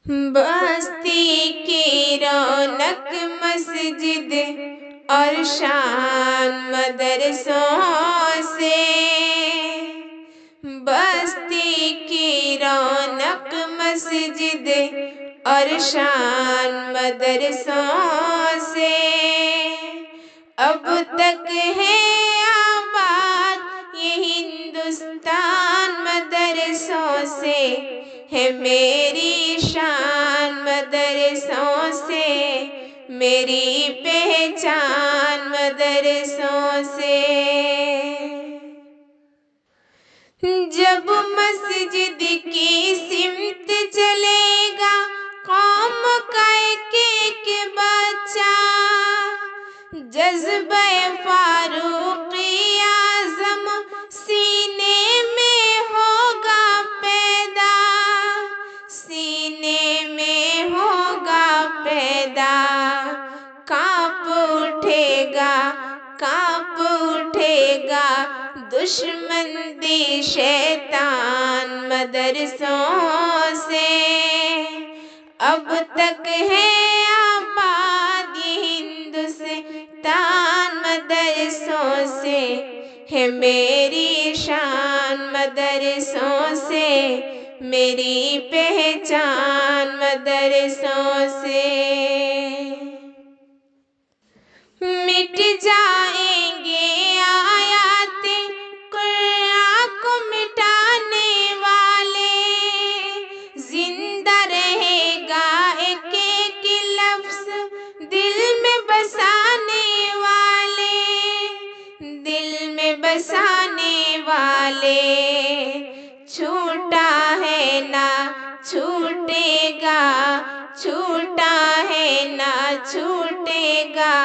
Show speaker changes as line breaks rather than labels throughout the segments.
बस्ती की रौनक मस्जिद और शान मदरसों से, बस्ती की रौनक मस्जिद और शान मदरसों से अब तक है आबाद ये हिंदुस्तान मदरसों से, है मेरी शान मदरसों से, मेरी पहचान मदरसों से। जब मस्जिद की सिमत चलेगा कौम का एक बच्चा, जज्बे फारूकी आज़म सीने में होगा पैदा, सीने में होगा पैदा। कांप उठेगा दुश्मन दी शैतान मदरसों से, अब तक है आबाद ये हिंदुस्तान मदरसों से, है मेरी शान मदरसों से, मेरी पहचान मदरसों से। मिट जाएंगे आयाते कुरान को मिटाने वाले, जिंदा रहेगा एक एक लफ्ज़ दिल में बसाने वाले, दिल में बसाने वाले। छूटा है ना छूटेगा, छूटा है ना छूटेगा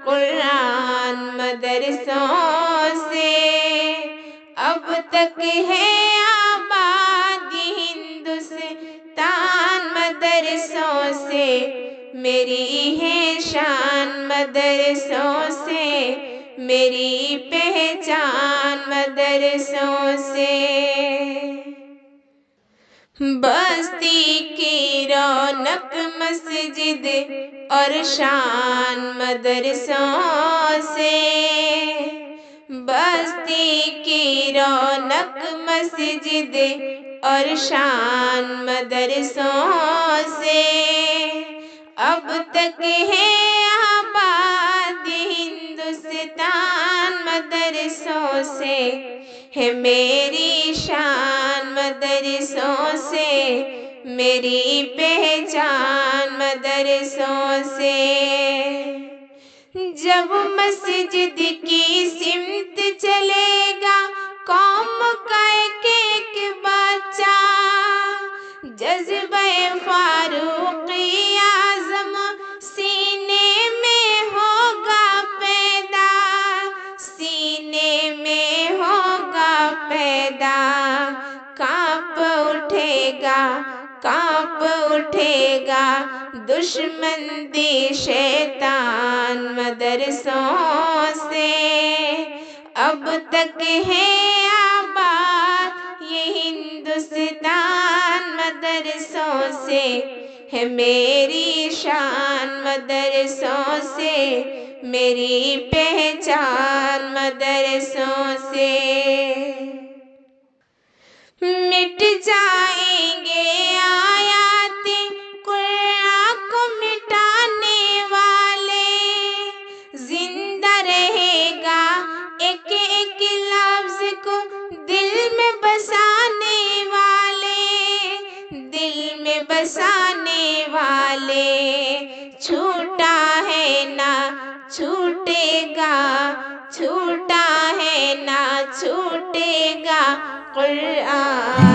कुरान मदरसों से, अब तक है आबाद हिंदुस्तान मदरसों से, मेरी है शान मदरसों से, मेरी पहचान मदरसों से। बस्ती की रौनक मस्जिद और शान मदरसों से, बस्ती की रौनक मस्जिद और शान मदरसों से, अब तक है आबाद हिंदुस्तान मदरसों से, है मेरी शान मदरसों से, मेरी पहचान मदरसों से। जब मस्जिद की सिमत चलेगा कौम का एक बच्चा, जज्बे फारूकी आज़म सीने में होगा पैदा, सीने में होगा पैदा। कांप उठेगा दुश्मन दी शैतान मदरसों से, अब तक है आबाद ये हिंदुस्तान मदरसों से, है मेरी शान मदरसों से, मेरी पहचान मदरसों से। मिट जाएंगे आयाते कुरान को मिटाने वाले, जिंदा रहेगा एक एक लफ्ज़ को दिल में बसाने वाले, दिल में बसाने वाले। छूटा है ना छूटेगा, छूटा है ना छूटेगा कुरान।